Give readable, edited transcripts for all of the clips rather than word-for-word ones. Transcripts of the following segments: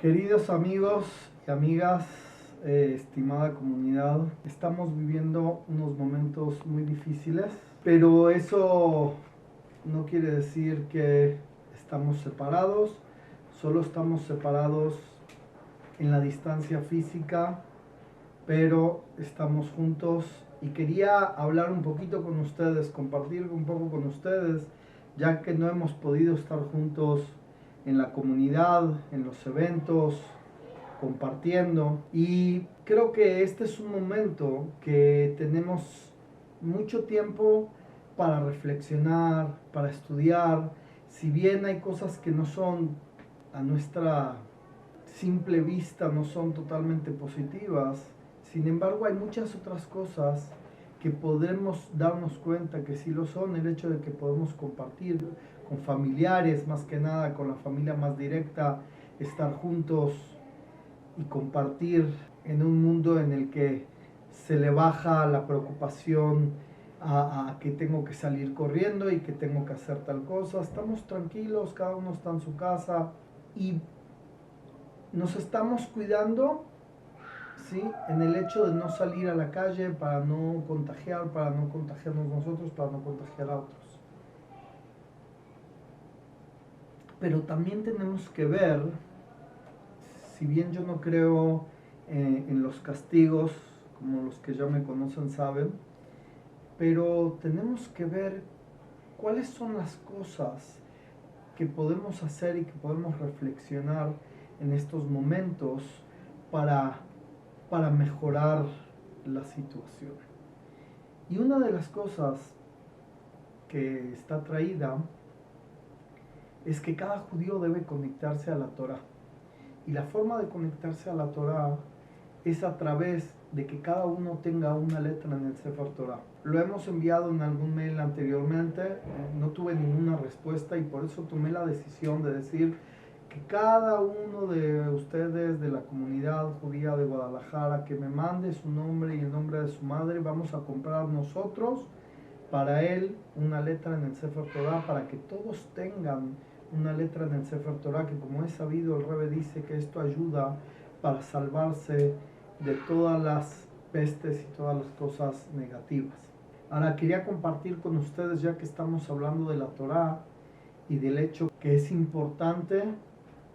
Queridos amigos y amigas, estimada comunidad, estamos viviendo unos momentos muy difíciles, pero eso no quiere decir que estamos separados, solo estamos separados en la distancia física, pero estamos juntos y quería hablar un poquito con ustedes, compartir un poco con ustedes, ya que no hemos podido estar juntos en la comunidad, en los eventos, compartiendo. Y creo que este es un momento que tenemos mucho tiempo para reflexionar, para estudiar. Si bien hay cosas que no son a nuestra simple vista, no son totalmente positivas, sin embargo hay muchas otras cosas que podremos darnos cuenta que sí lo son. El hecho de que podemos compartir con familiares, más que nada con la familia más directa, estar juntos y compartir en un mundo en el que se le baja la preocupación a que tengo que salir corriendo y que tengo que hacer tal cosa. Estamos tranquilos, cada uno está en su casa y nos estamos cuidando, ¿sí? En el hecho de no salir a la calle para no contagiar, para no contagiarnos nosotros, para no contagiar a otros. Pero también tenemos que ver, si bien yo no creo en los castigos, como los que ya me conocen saben, pero tenemos que ver cuáles son las cosas que podemos hacer y que podemos reflexionar en estos momentos para, para mejorar la situación. Y una de las cosas que está traída es que cada judío debe conectarse a la Torah. Y la forma de conectarse a la Torah es a través de que cada uno tenga una letra en el Sefer Torah. Lo hemos enviado en algún mail anteriormente, no tuve ninguna respuesta y por eso tomé la decisión de decir que cada uno de ustedes de la comunidad judía de Guadalajara que me mande su nombre y el nombre de su madre, vamos a comprar nosotros para él una letra en el Sefer Torah para que todos tengan una letra en el Sefer Torah, que como es sabido el Rebbe dice que esto ayuda para salvarse de todas las pestes y todas las cosas negativas. Ahora quería compartir con ustedes, ya que estamos hablando de la Torah y del hecho que es importante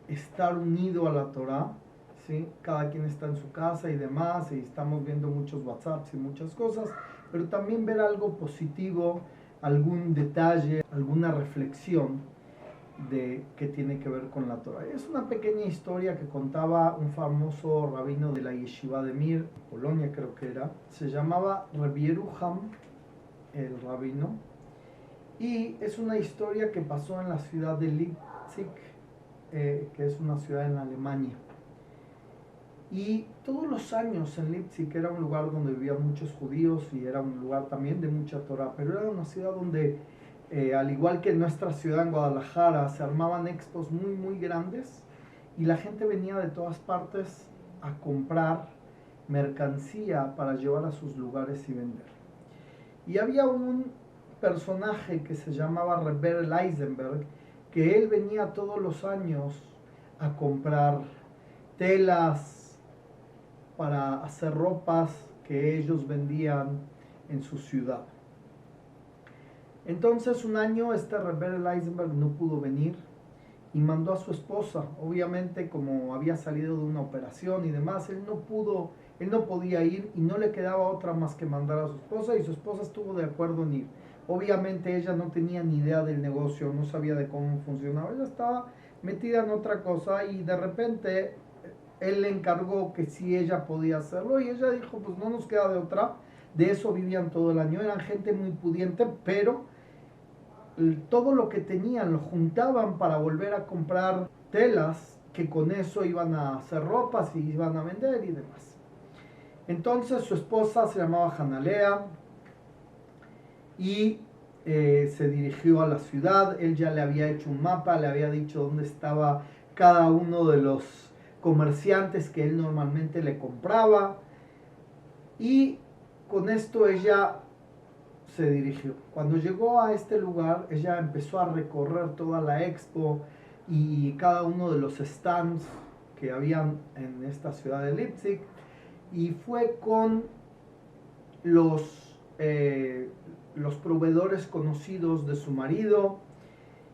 estar unido a la Torah, ¿sí? Cada quien está en su casa y demás, y estamos viendo muchos WhatsApps y muchas cosas, pero también ver algo positivo, algún detalle, alguna reflexión de que tiene que ver con la Torah. Es una pequeña historia que contaba un famoso rabino de la Yeshiva de Mir, Polonia creo que era, se llamaba Rabbi Yeruham, el rabino, y es una historia que pasó en la ciudad de Leipzig, que es una ciudad en Alemania. Y todos los años en Leipzig era un lugar donde vivían muchos judíos y era un lugar también de mucha Torah, pero era una ciudad donde, al igual que en nuestra ciudad en Guadalajara, se armaban expos muy, muy grandes y la gente venía de todas partes a comprar mercancía para llevar a sus lugares y vender. Y había un personaje que se llamaba Rebbe Eisenberg, que él venía todos los años a comprar telas para hacer ropas que ellos vendían en su ciudad. Entonces un año este Rebbe Eisenberg no pudo venir y mandó a su esposa. Obviamente, como había salido de una operación y demás, él no podía ir y no le quedaba otra más que mandar a su esposa, y su esposa estuvo de acuerdo en ir. Obviamente ella no tenía ni idea del negocio, no sabía de cómo funcionaba, ella estaba metida en otra cosa y de repente él le encargó que si ella podía hacerlo y ella dijo, pues no nos queda de otra. De eso vivían todo el año, eran gente muy pudiente, pero todo lo que tenían lo juntaban para volver a comprar telas, que con eso iban a hacer ropas y iban a vender y demás. Entonces su esposa se llamaba Hanalea y se dirigió a la ciudad. Él ya le había hecho un mapa, le había dicho dónde estaba cada uno de los comerciantes que él normalmente le compraba, y con esto ella se dirigió. Cuando llegó a este lugar, ella empezó a recorrer toda la expo y cada uno de los stands que habían en esta ciudad de Leipzig, y fue con los proveedores conocidos de su marido,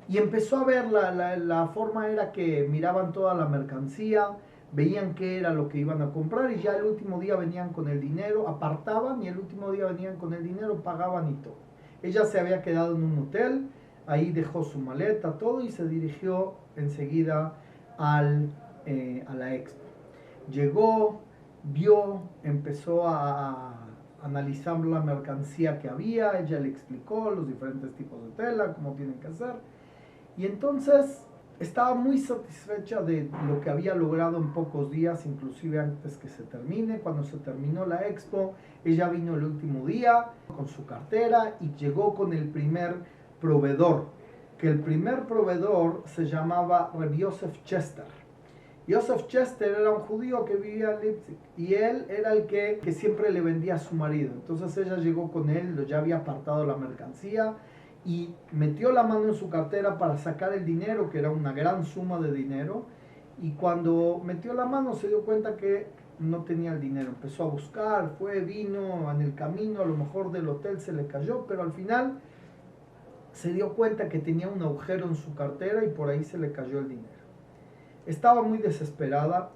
y empezó a ver, la forma era que miraban toda la mercancía, veían qué era lo que iban a comprar, y ya el último día venían con el dinero, apartaban, y el último día venían con el dinero, pagaban y todo. Ella se había quedado en un hotel, ahí dejó su maleta, todo, y se dirigió enseguida a la expo. Llegó, vio, empezó a analizar la mercancía que había, ella le explicó los diferentes tipos de tela, cómo tienen que hacer, y entonces estaba muy satisfecha de lo que había logrado en pocos días, inclusive antes que se termine. Cuando se terminó la expo, ella vino el último día con su cartera y llegó con el primer proveedor, que el primer proveedor se llamaba Reb Yosef Chester. Joseph Chester era un judío que vivía en Leipzig, y él era el que siempre le vendía a su marido. Entonces ella llegó con él, ya había apartado la mercancía, y metió la mano en su cartera para sacar el dinero, que era una gran suma de dinero, y cuando metió la mano se dio cuenta que no tenía el dinero. Empezó a buscar, vino en el camino, a lo mejor del hotel se le cayó, pero al final se dio cuenta que tenía un agujero en su cartera y por ahí se le cayó el dinero. Estaba muy desesperada.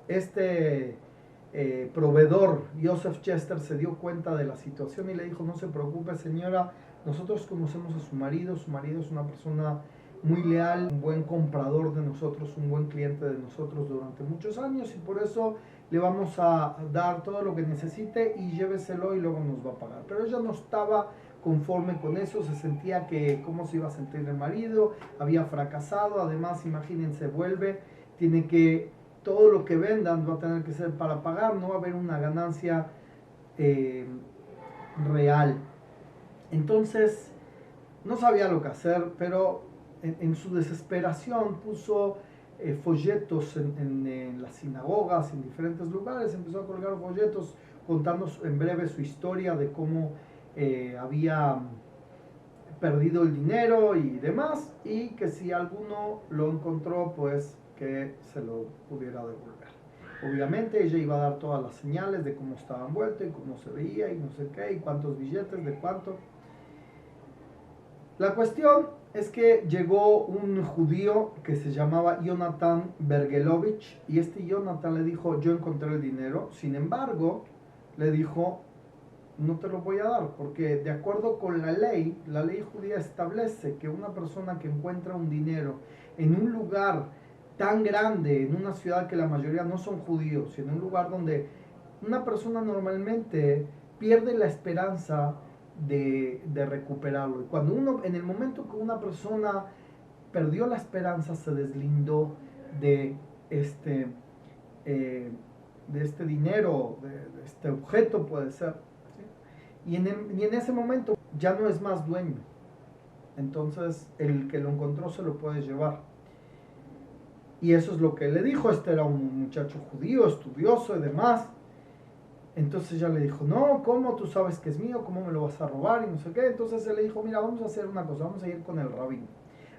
Proveedor, Joseph Chester, se dio cuenta de la situación y le dijo: no se preocupe, señora, nosotros conocemos a su marido es una persona muy leal, un buen comprador de nosotros, un buen cliente de nosotros durante muchos años, y por eso le vamos a dar todo lo que necesite y lléveselo y luego nos va a pagar. Pero ella no estaba conforme con eso, se sentía que cómo se iba a sentir el marido, había fracasado. Además, imagínense, tiene que, todo lo que vendan va a tener que ser para pagar, no va a haber una ganancia real. Entonces no sabía lo que hacer, pero en su desesperación puso folletos en las sinagogas, en diferentes lugares. Empezó a colgar folletos contando en breve su historia de cómo había perdido el dinero y demás, y que si alguno lo encontró, pues que se lo pudiera devolver. Obviamente ella iba a dar todas las señales de cómo estaba envuelto y cómo se veía y no sé qué, y cuántos billetes, de cuánto. La cuestión es que llegó un judío que se llamaba Jonathan Bergelovich, y este Jonathan le dijo: yo encontré el dinero. Sin embargo, le dijo: no te lo voy a dar, porque de acuerdo con la ley judía establece que una persona que encuentra un dinero en un lugar tan grande, en una ciudad que la mayoría no son judíos, en un lugar donde una persona normalmente pierde la esperanza de recuperarlo. Y cuando en el momento que una persona perdió la esperanza, se deslindó de este, de este dinero, de este objeto, puede ser, ¿sí? Y en ese momento ya no es más dueño. Entonces el que lo encontró se lo puede llevar. Y eso es lo que le dijo. Este era un muchacho judío, estudioso y demás. Entonces ella le dijo: no, ¿cómo? Tú sabes que es mío, ¿cómo me lo vas a robar? Y no sé qué. Entonces él le dijo: mira, vamos a hacer una cosa, vamos a ir con el rabino.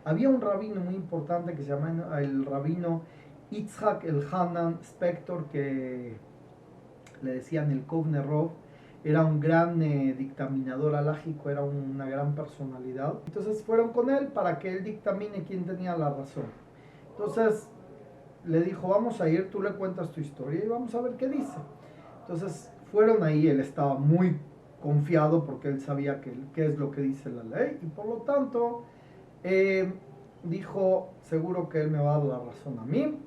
Había un rabino muy importante que se llama el rabino Yitzhak Elhanan Spector, que le decían el Kovner Rov. Era un gran dictaminador alágico, era una gran personalidad. Entonces fueron con él para que él dictamine quién tenía la razón. Entonces le dijo: vamos a ir, tú le cuentas tu historia y vamos a ver qué dice. Entonces fueron ahí, él estaba muy confiado porque él sabía qué es lo que dice la ley, y por lo tanto dijo: seguro que él me va a dar la razón a mí.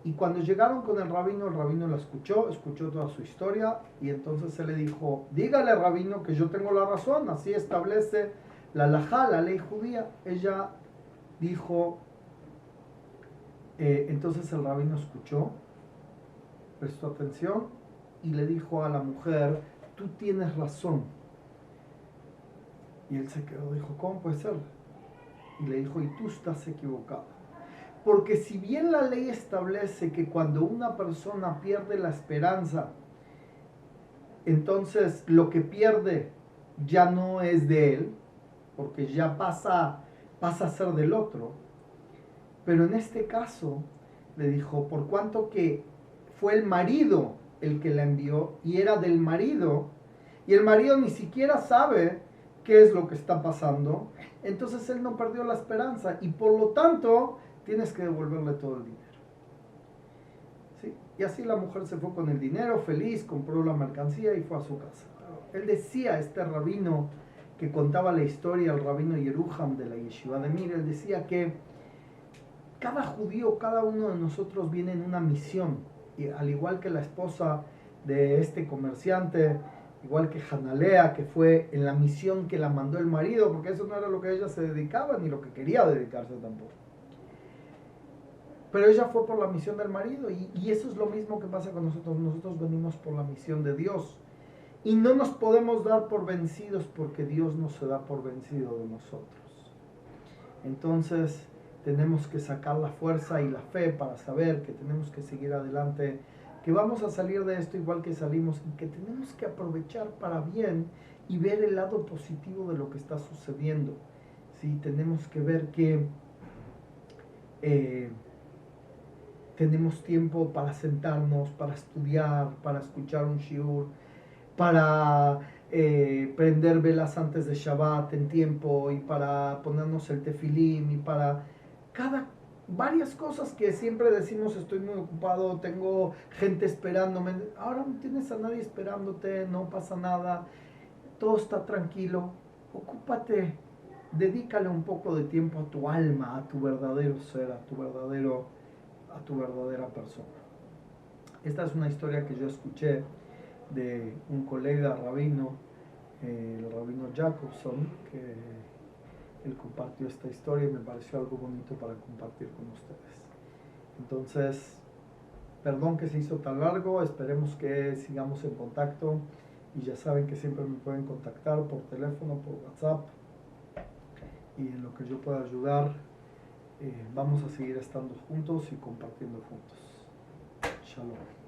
Y cuando llegaron con el rabino la escuchó toda su historia, y entonces él le dijo: dígale, rabino, que yo tengo la razón, así establece la halajá, la ley judía. Ella dijo, entonces el rabino escuchó, prestó atención y le dijo a la mujer: tú tienes razón. Y él se quedó, dijo: ¿cómo puede ser? Y le dijo: y tú estás equivocado. Porque si bien la ley establece que cuando una persona pierde la esperanza, entonces lo que pierde ya no es de él, porque ya pasa a ser del otro. Pero en este caso, le dijo, por cuanto que fue el marido el que la envió y era del marido, y el marido ni siquiera sabe qué es lo que está pasando, entonces él no perdió la esperanza y por lo tanto tienes que devolverle todo el dinero. ¿Sí? Y así la mujer se fue con el dinero, feliz, compró la mercancía y fue a su casa. Él decía, este rabino que contaba la historia, el rabino Yeruham de la Yeshiva de Mir, él decía que cada judío, cada uno de nosotros viene en una misión, y al igual que la esposa de este comerciante, igual que Hanalea, que fue en la misión que la mandó el marido, porque eso no era lo que ella se dedicaba, ni lo que quería dedicarse tampoco. Pero ella fue por la misión del marido, y eso es lo mismo que pasa con nosotros. Nosotros venimos por la misión de Dios, y no nos podemos dar por vencidos, porque Dios no se da por vencido de nosotros. Entonces, tenemos que sacar la fuerza y la fe para saber que tenemos que seguir adelante, que vamos a salir de esto igual que salimos y que tenemos que aprovechar para bien y ver el lado positivo de lo que está sucediendo. ¿Sí? Tenemos que ver que tenemos tiempo para sentarnos, para estudiar, para escuchar un shiur, para prender velas antes de Shabbat en tiempo y para ponernos el tefilín y para varias cosas que siempre decimos estoy muy ocupado, tengo gente esperándome. Ahora no tienes a nadie esperándote, no pasa nada, todo está tranquilo. Ocúpate, dedícale un poco de tiempo a tu alma, a tu verdadero ser, a tu verdadera persona. Esta es una historia que yo escuché de un colega rabino, el rabino Jacobson, que él compartió esta historia y me pareció algo bonito para compartir con ustedes. Entonces, perdón que se hizo tan largo, esperemos que sigamos en contacto y ya saben que siempre me pueden contactar por teléfono, por WhatsApp, y en lo que yo pueda ayudar, vamos a seguir estando juntos y compartiendo juntos. Shalom.